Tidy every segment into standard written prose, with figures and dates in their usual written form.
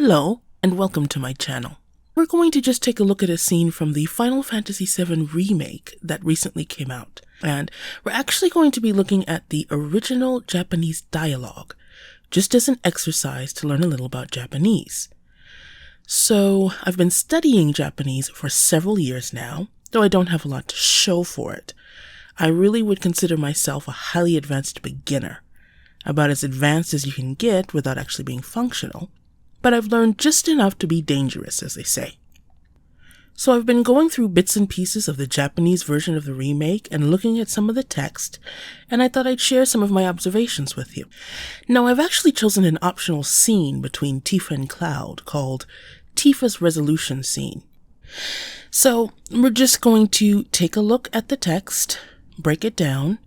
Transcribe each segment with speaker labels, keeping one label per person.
Speaker 1: Hello, and welcome to my channel. We're going to just take a look at a scene from the Final Fantasy VII Remake that recently came out. And we're actually going to be looking at the original Japanese dialogue, just as an exercise to learn a little about Japanese. So, I've been studying Japanese for several years now, though I don't have a lot to show for it. I really would consider myself a highly advanced beginner, about as advanced as you can get without actually being functional, but I've learned just enough to be dangerous, as they say. So I've been going through bits and pieces of the Japanese version of the remake and looking at some of the text, and I thought I'd share some of my observations with you. Now, I've actually chosen an optional scene between Tifa and Cloud called Tifa's Resolution Scene. So we're just going to take a look at the text, break it down,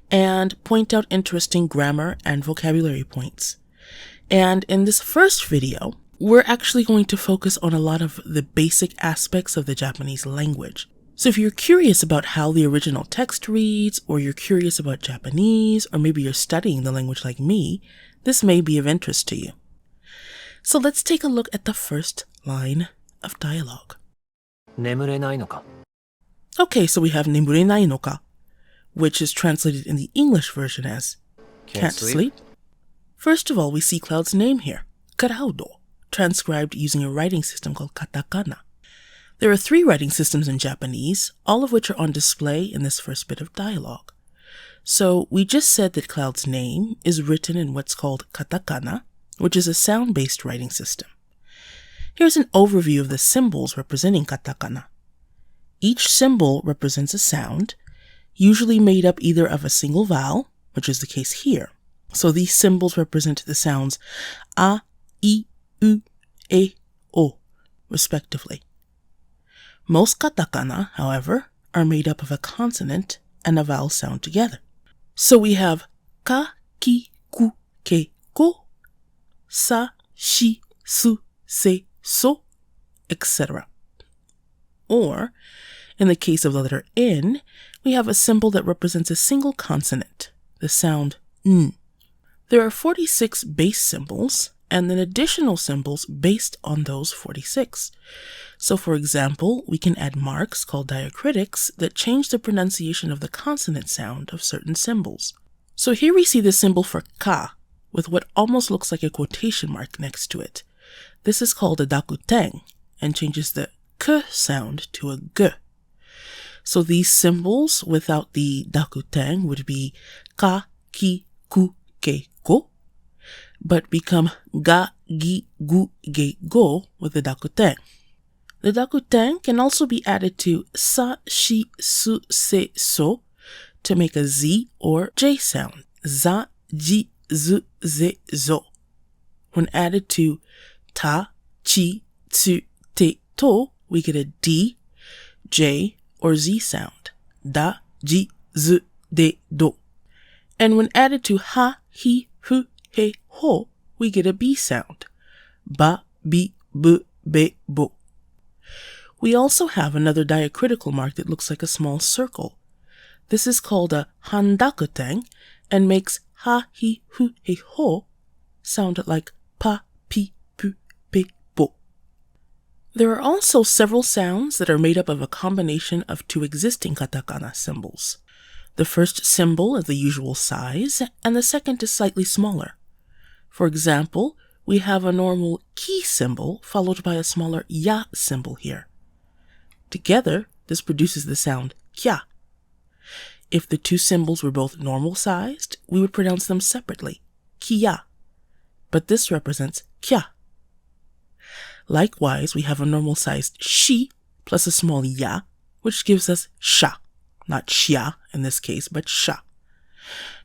Speaker 1: and point out interesting grammar and vocabulary points. And in this first video, we're actually going to focus on a lot of the basic aspects of the Japanese language. So if you're curious about how the original text reads, or you're curious about Japanese, or maybe you're studying the language like me, this may be of interest to you. So let's take a look at the first line of dialogue.
Speaker 2: 眠れないのか?
Speaker 1: Okay, so we have 眠れないのか, which is translated in the English version as can't sleep. First of all, we see Cloud's name here, Kuraudo, transcribed using a writing system called Katakana. There are 3 writing systems in Japanese, all of which are on display in this first bit of dialogue. So we just said that Cloud's name is written in what's called Katakana, which is a sound-based writing system. Here's an overview of the symbols representing Katakana. Each symbol represents a sound, usually made up either of a single vowel, which is the case here. So these symbols represent the sounds a, I, U, E, O, respectively. Most katakana, however, are made up of a consonant and a vowel sound together. So we have ka, ki, ku, ke, ko, sa, shi, su, se, so, etc. Or, in the case of the letter N, we have a symbol that represents a single consonant, the sound N. There are 46 base symbols, and then additional symbols based on those 46. So for example, we can add marks called diacritics that change the pronunciation of the consonant sound of certain symbols. So here we see the symbol for ka, with what almost looks like a quotation mark next to it. This is called a dakuten, and changes the k sound to a g. So these symbols without the dakuten would be ka, ki, ku, ke, ko, but become ga, gi, gu, ge, go with the dakuten. The dakuten can also be added to sa, shi, su, se, so to make a z or j sound. Za, ji, zu, ze, zo. When added to ta, chi, tsu, te, to, we get a d, j, or z sound. Da, ji, zu, de, do. And when added to ha, hi, hu, he, ho, we get a b sound. Ba, bi, bu, be, bo. We also have another diacritical mark that looks like a small circle. This is called a handakuten and makes ha, hi, hu, he, ho sound like pa, pi, pu, pe, bo. There are also several sounds that are made up of a combination of 2 existing katakana symbols. The first symbol is the usual size, and the second is slightly smaller. For example, we have a normal ki symbol followed by a smaller ya symbol here. Together, this produces the sound kya. If the 2 symbols were both normal-sized, we would pronounce them separately, kiya. But this represents kya. Likewise, we have a normal-sized shi plus a small ya, which gives us sha. Not shia in this case, but sha.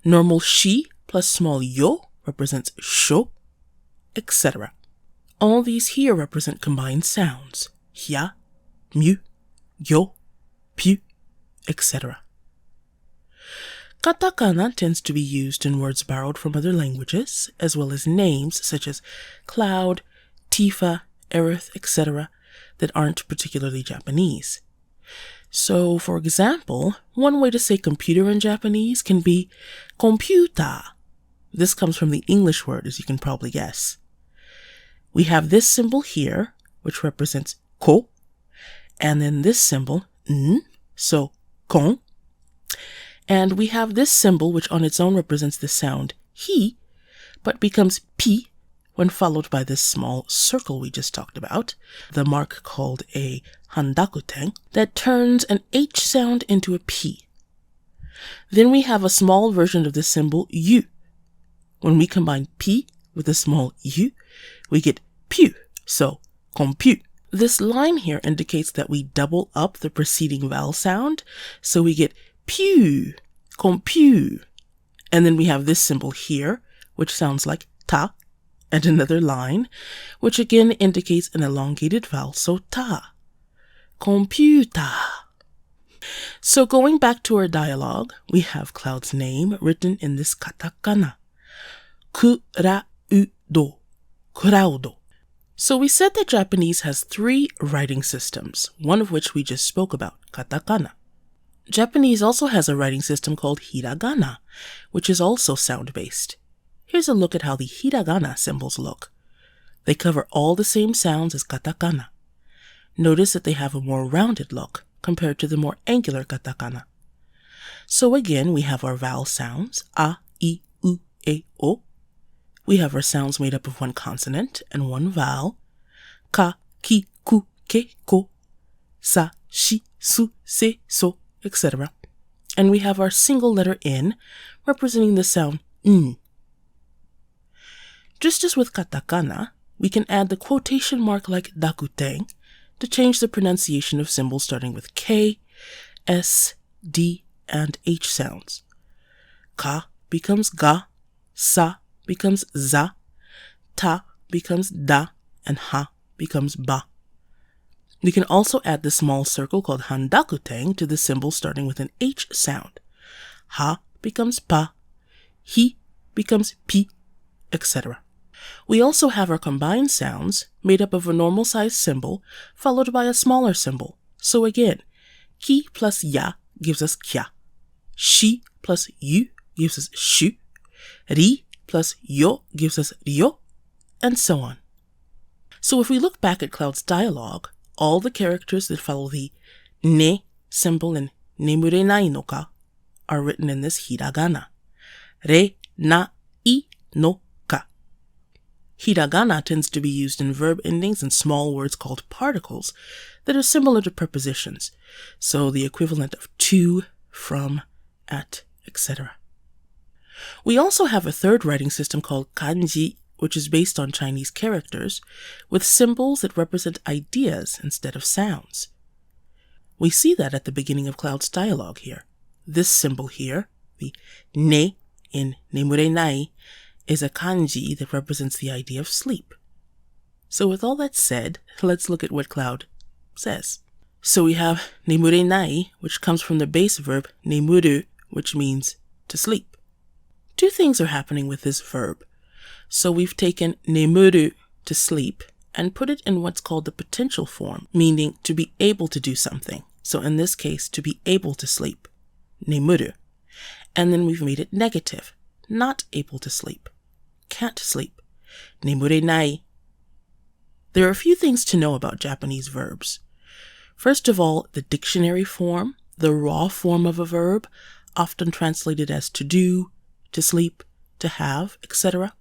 Speaker 1: Normal shi plus small yo represents sho, etc. All these here represent combined sounds, hya, mu, yo, pyu, etc. Katakana tends to be used in words borrowed from other languages, as well as names such as Cloud, Tifa, Aerith, etc., that aren't particularly Japanese. So, for example, one way to say computer in Japanese can be computer. This comes from the English word, as you can probably guess. We have this symbol here, which represents ko, and then this symbol, n, so kon. And we have this symbol, which on its own represents the sound hi, but becomes pi when followed by this small circle we just talked about, the mark called a handakuten, that turns an H sound into a P. Then we have a small version of the symbol U. When we combine P with a small U, we get Pu, so kompu. This line here indicates that we double up the preceding vowel sound, so we get Pu, kompu. And then we have this symbol here, which sounds like ta, and another line, which again indicates an elongated vowel, so ta, computer. So going back to our dialogue, we have Cloud's name written in this katakana, Kuraudo, Kuraudo. So we said that Japanese has 3 writing systems, one of which we just spoke about, katakana. Japanese also has a writing system called hiragana, which is also sound-based. Here's a look at how the hiragana symbols look. They cover all the same sounds as katakana. Notice that they have a more rounded look compared to the more angular katakana. So again, we have our vowel sounds, a, I, U, E, O. We have our sounds made up of one consonant and one vowel, ka, ki, ku, ke, ko, sa, shi, su, se, so, etc. And we have our single letter N representing the sound N. Just as with katakana, we can add the quotation mark like dakuten to change the pronunciation of symbols starting with K, S, D, and H sounds. Ka becomes ga, sa becomes za, ta becomes da, and ha becomes ba. We can also add the small circle called handakuten to the symbol starting with an H sound. Ha becomes pa, hi becomes pi, etc. We also have our combined sounds made up of a normal-sized symbol followed by a smaller symbol. So again, ki plus ya gives us kya, shi plus yu gives us shu, ri plus yo gives us ryo, and so on. So if we look back at Cloud's dialogue, all the characters that follow the ne symbol in Nemurenai no ka are written in this hiragana. Re, na, I, no, ka. Hiragana tends to be used in verb endings and small words called particles that are similar to prepositions, so the equivalent of to, from, at, etc. We also have a third writing system called Kanji, which is based on Chinese characters, with symbols that represent ideas instead of sounds. We see that at the beginning of Cloud's dialogue here. This symbol here, the ne in Nemurenai, is a kanji that represents the idea of sleep. So with all that said, let's look at what Cloud says. So we have Nemurenai, which comes from the base verb nemuru, which means to sleep. 2 things are happening with this verb. So we've taken nemuru, to sleep, and put it in what's called the potential form, meaning to be able to do something. So in this case, to be able to sleep, nemuru. And then we've made it negative, not able to sleep, can't sleep, nemurenai. There are a few things to know about Japanese verbs. First of all, the dictionary form, the raw form of a verb, often translated as to do, to sleep, to have, etc.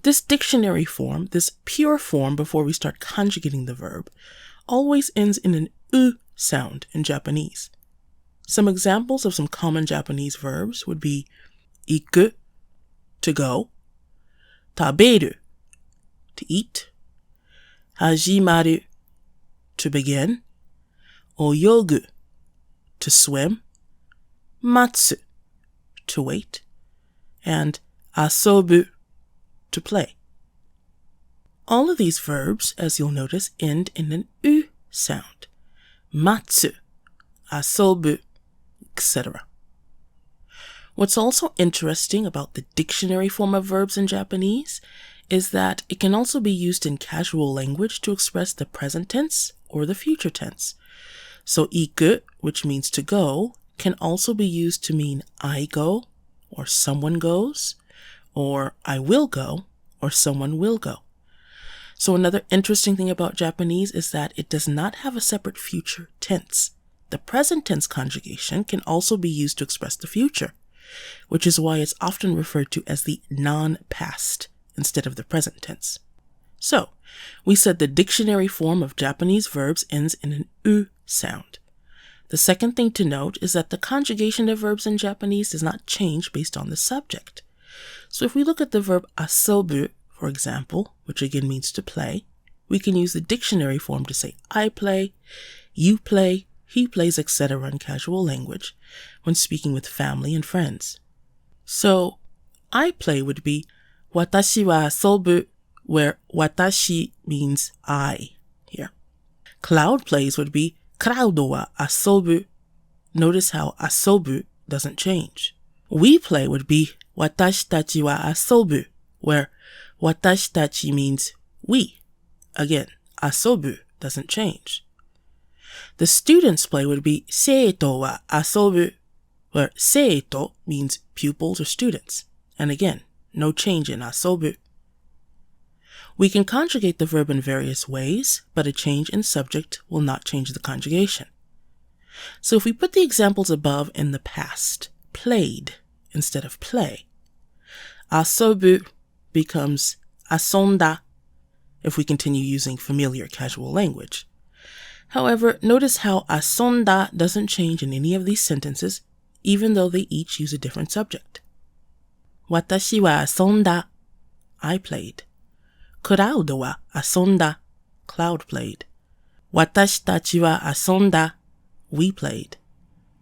Speaker 1: This dictionary form, this pure form before we start conjugating the verb, always ends in an u sound in Japanese. Some examples of some common Japanese verbs would be iku, to go, taberu, to eat, hajimaru, to begin, oyogu, to swim, matsu, to wait, and asobu, to play. All of these verbs, as you'll notice, end in an u sound. Matsu, asobu, etc. What's also interesting about the dictionary form of verbs in Japanese is that it can also be used in casual language to express the present tense or the future tense. So iku, which means to go, can also be used to mean I go, or someone goes, or I will go, or someone will go. So another interesting thing about Japanese is that it does not have a separate future tense. The present tense conjugation can also be used to express the future, which is why it's often referred to as the non-past instead of the present tense. So, we said the dictionary form of Japanese verbs ends in an U sound. The second thing to note is that the conjugation of verbs in Japanese does not change based on the subject. So if we look at the verb asobu, for example, which again means to play, we can use the dictionary form to say I play, you play, he plays, etc. in casual language when speaking with family and friends. So, I play would be watashi wa asobu, where watashi means I here. Cloud plays would be Kuraudo wa asobu. Notice how asobu doesn't change. We play would be watashi tachi wa asobu, where watashi tachi means we. Again, asobu doesn't change. The students play would be seito wa asobu, where seito means pupils or students. And again, no change in asobu. We can conjugate the verb in various ways, but a change in subject will not change the conjugation. So if we put the examples above in the past, played instead of play, asobu becomes asonda if we continue using familiar casual language. However, notice how asonda doesn't change in any of these sentences, even though they each use a different subject. Watashi wa asonda, I played. Kuraudo wa asonda, Cloud played. Watashi tachi wa asonda, we played.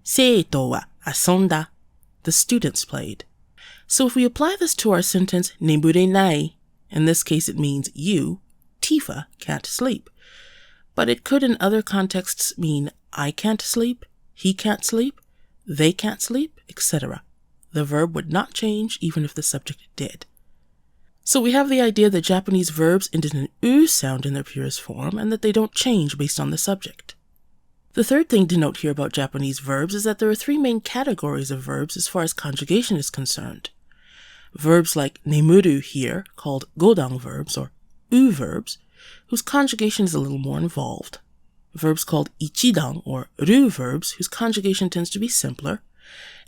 Speaker 1: Seito wa asonda, the students played. So if we apply this to our sentence Nemurenai, in this case it means you, Tifa, can't sleep. But it could in other contexts mean I can't sleep, he can't sleep, they can't sleep, etc. The verb would not change even if the subject did. So we have the idea that Japanese verbs end in an U sound in their purest form and that they don't change based on the subject. The third thing to note here about Japanese verbs is that there are three main categories of verbs as far as conjugation is concerned. Verbs like nemuru here, called godang verbs or U verbs, whose conjugation is a little more involved. Verbs called ichidang or ru verbs, whose conjugation tends to be simpler.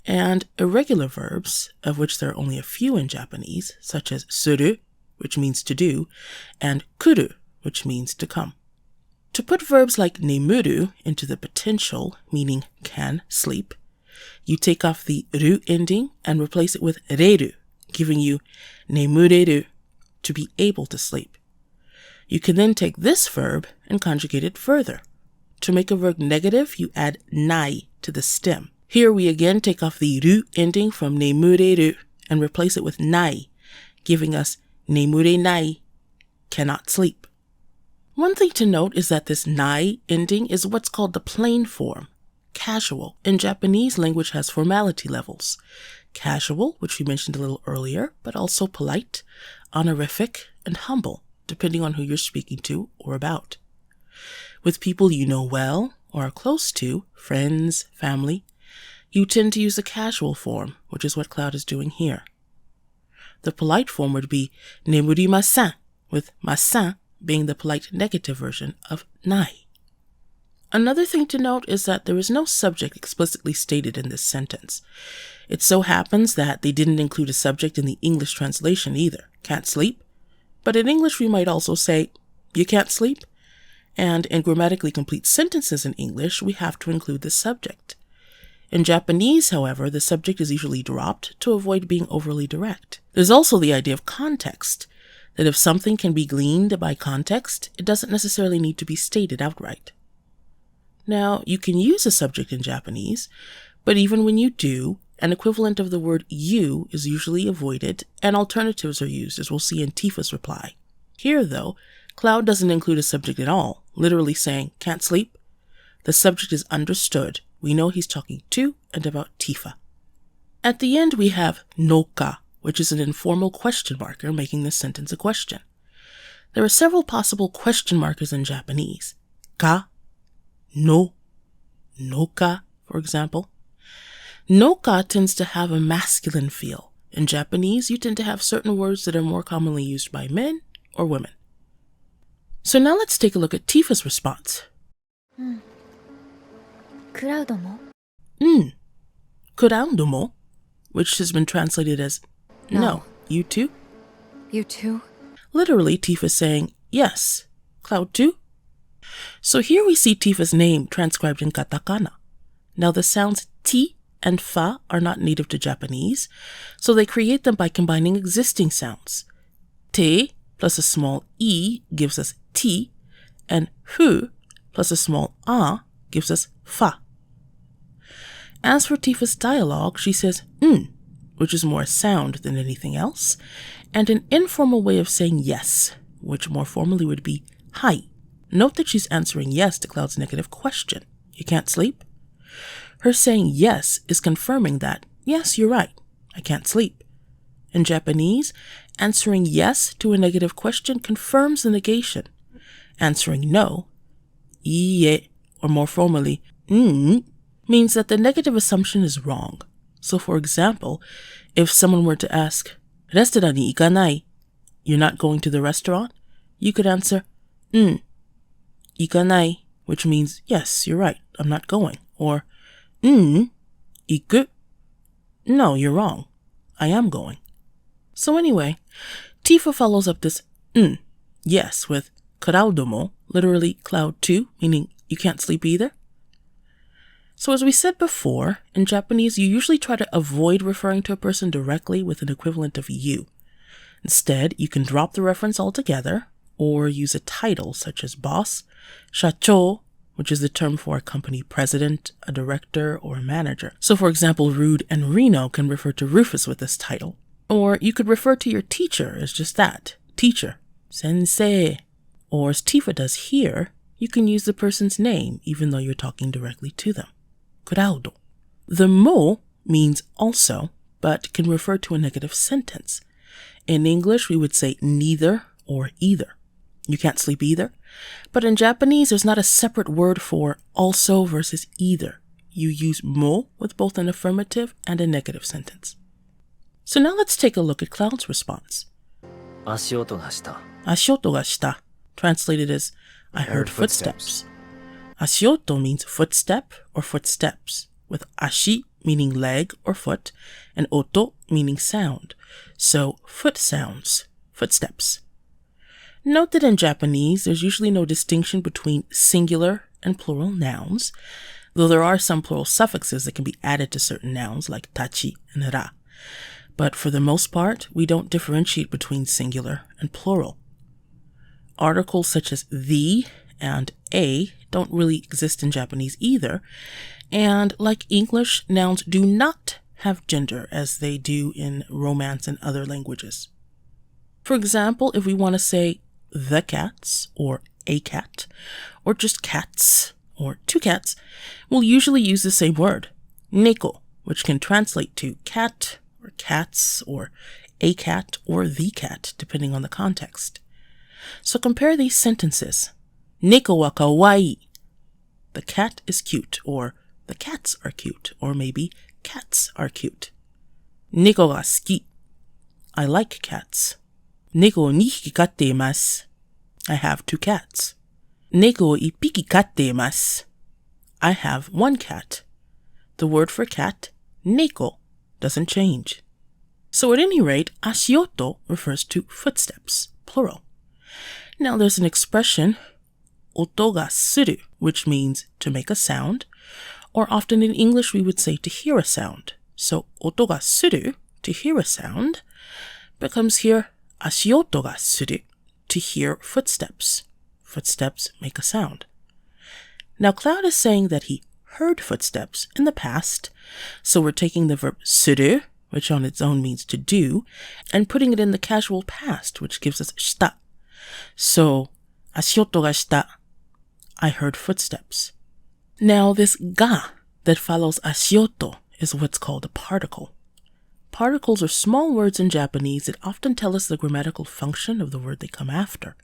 Speaker 1: And irregular verbs, of which there are only a few in Japanese, such as suru, which means to do, and kuru, which means to come. To put verbs like nemuru into the potential, meaning can sleep, you take off the ru ending and replace it with reru, giving you nemureru, to be able to sleep. You can then take this verb and conjugate it further. To make a verb negative, you add nai to the stem. Here we again take off the ru ending from nemureru and replace it with nai, giving us nemurenai, cannot sleep. One thing to note is that this nai ending is what's called the plain form, casual. In Japanese, language has formality levels. Casual, which we mentioned a little earlier, but also polite, honorific, and humble, depending on who you're speaking to or about. With people you know well or are close to, friends, family, you tend to use the casual form, which is what Cloud is doing here. The polite form would be nemurimasen, with masen being the polite negative version of nai. Another thing to note is that there is no subject explicitly stated in this sentence. It so happens that they didn't include a subject in the English translation either. Can't sleep? But in English we might also say, you can't sleep? And in grammatically complete sentences in English, we have to include the subject. In Japanese, however, the subject is usually dropped to avoid being overly direct. There's also the idea of context, that if something can be gleaned by context, it doesn't necessarily need to be stated outright. Now, you can use a subject in Japanese, but even when you do, an equivalent of the word you is usually avoided, and alternatives are used, as we'll see in Tifa's reply. Here, though, Cloud doesn't include a subject at all, literally saying, can't sleep. The subject is understood. We know he's talking to and about Tifa. At the end, we have noka, which is an informal question marker making this sentence a question. There are several possible question markers in Japanese. Ka, no, noka, for example. Noka tends to have a masculine feel. In Japanese, you tend to have certain words that are more commonly used by men or women. So now let's take a look at Tifa's response.
Speaker 3: クラウドも
Speaker 1: Kuraudo mo, which has been translated as no. You too?
Speaker 3: You too?
Speaker 1: Literally, Tifa's saying, yes. Cloud too? So here we see Tifa's name transcribed in Katakana. Now the sounds ti and fa are not native to Japanese, so they create them by combining existing sounds. Te plus a small e gives us ti, and hu plus a small a gives us fa. As for Tifa's dialogue, she says which is more a sound than anything else, and an informal way of saying yes, which more formally would be hai. Note that she's answering yes to Cloud's negative question. You can't sleep? Her saying yes is confirming that, yes, you're right, I can't sleep. In Japanese, answering yes to a negative question confirms the negation. Answering no, iie, or more formally, means that the negative assumption is wrong. So for example, if someone were to ask, レストランに行かない? You're not going to the restaurant? You could answer, 行かない, which means, yes, you're right, I'm not going. Or, 行く? No, you're wrong. I am going. So anyway, Tifa follows up this yes with Kuraudo mo, literally cloud too, meaning you can't sleep either. So as we said before, in Japanese, you usually try to avoid referring to a person directly with an equivalent of you. Instead, you can drop the reference altogether, or use a title such as boss, shacho, which is the term for a company president, a director, or a manager. So for example, Rude and Reno can refer to Rufus with this title. Or you could refer to your teacher as just that, teacher, sensei. Or as Tifa does here, you can use the person's name even though you're talking directly to them. Kuraudo. The mo means also, but can refer to a negative sentence. In English, we would say neither or either. You can't sleep either. But in Japanese, there's not a separate word for also versus either. You use mo with both an affirmative and a negative sentence. So now let's take a look at Cloud's response.
Speaker 2: 足音がした。
Speaker 1: Ashioto ga shita, translated as I heard footsteps. Ashioto means footstep or footsteps, with ashi meaning leg or foot, and oto meaning sound. So foot sounds, footsteps. Note that in Japanese, there's usually no distinction between singular and plural nouns, though there are some plural suffixes that can be added to certain nouns like tachi and ra. But for the most part, we don't differentiate between singular and plural. Articles such as the and a don't really exist in Japanese either, and like English, nouns do not have gender as they do in Romance and other languages. For example, if we want to say the cats or a cat, or just cats or two cats, we'll usually use the same word, neko, which can translate to cat or cats or a cat or the cat, depending on the context. So compare these sentences. Neko wa kawaii. The cat is cute, or the cats are cute, or maybe cats are cute. Neko ga suki. I like cats. Neko o 2匹飼っています. I have 2 cats. Neko o 1匹飼っています. I have 1 cat. The word for cat, neko, doesn't change. So at any rate, ashioto refers to footsteps, plural. Now there's an expression, oto ga suru, which means to make a sound, or often in English we would say to hear a sound. So oto ga suru, to hear a sound, becomes here ashioto ga suru, to hear footsteps. Footsteps make a sound. Now Cloud is saying that he heard footsteps in the past, so we're taking the verb suru, which on its own means to do, and putting it in the casual past, which gives us shita. So, ashioto ga shita, I heard footsteps. Now this ga that follows ashioto is what's called a particle. Particles are small words in Japanese that often tell us the grammatical function of the word they come after.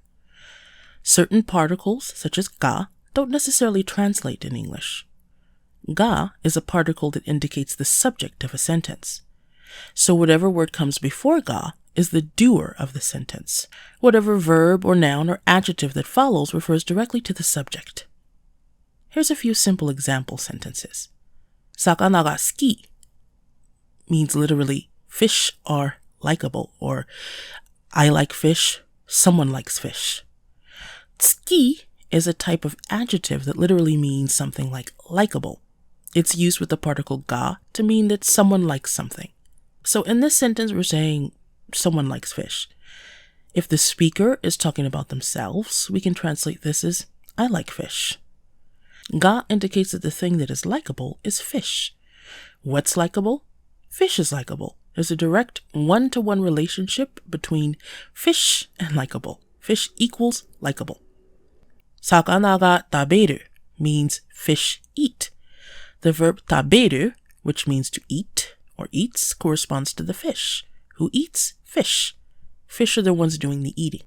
Speaker 1: Certain particles, such as ga, don't necessarily translate in English. Ga is a particle that indicates the subject of a sentence. So whatever word comes before ga is the doer of the sentence. Whatever verb or noun or adjective that follows refers directly to the subject. Here's a few simple example sentences. Sakana ga suki means literally fish are likable, or I like fish, someone likes fish. Tsuki is a type of adjective that literally means something like likable. It's used with the particle ga to mean that someone likes something. So in this sentence, we're saying someone likes fish. If the speaker is talking about themselves, we can translate this as I like fish. Ga indicates that the thing that is likable is fish. What's likable? Fish is likable. There's a direct one-to-one relationship between fish and likable. Fish equals likable. Sakana ga taberu means fish eat. The verb taberu, which means to eat or eats, corresponds to the fish. Who eats? Fish. Fish are the ones doing the eating.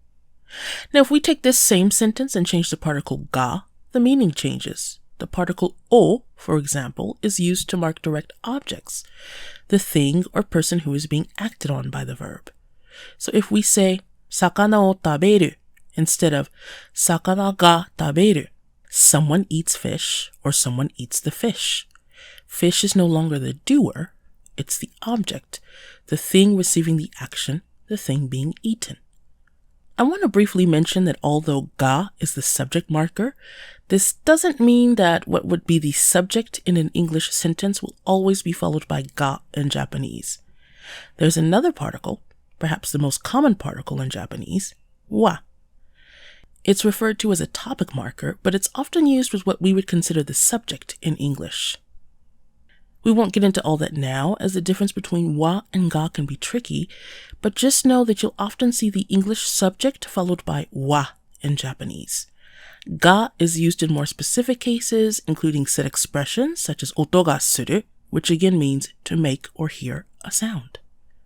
Speaker 1: Now, if we take this same sentence and change the particle ga, the meaning changes. The particle o, for example, is used to mark direct objects, the thing or person who is being acted on by the verb. So if we say sakana o taberu instead of sakana ga taberu, someone eats fish or someone eats the fish. Fish is no longer the doer, it's the object, the thing receiving the action, the thing being eaten. I want to briefly mention that although ga is the subject marker, this doesn't mean that what would be the subject in an English sentence will always be followed by ga in Japanese. There's another particle, perhaps the most common particle in Japanese, wa. It's referred to as a topic marker, but it's often used with what we would consider the subject in English. We won't get into all that now, as the difference between wa and ga can be tricky, but just know that you'll often see the English subject followed by wa in Japanese. Ga is used in more specific cases, including set expressions such as oto ga suru, which again means to make or hear a sound.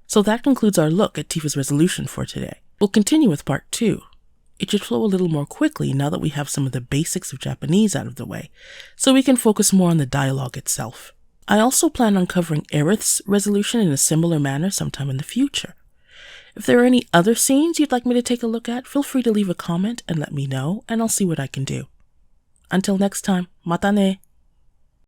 Speaker 1: So that concludes our look at Tifa's resolution for today. We'll continue with part 2. It should flow a little more quickly now that we have some of the basics of Japanese out of the way, so we can focus more on the dialogue itself. I also plan on covering Aerith's resolution in a similar manner sometime in the future. If there are any other scenes you'd like me to take a look at, feel free to leave a comment and let me know, and I'll see what I can do. Until next time, mata ne!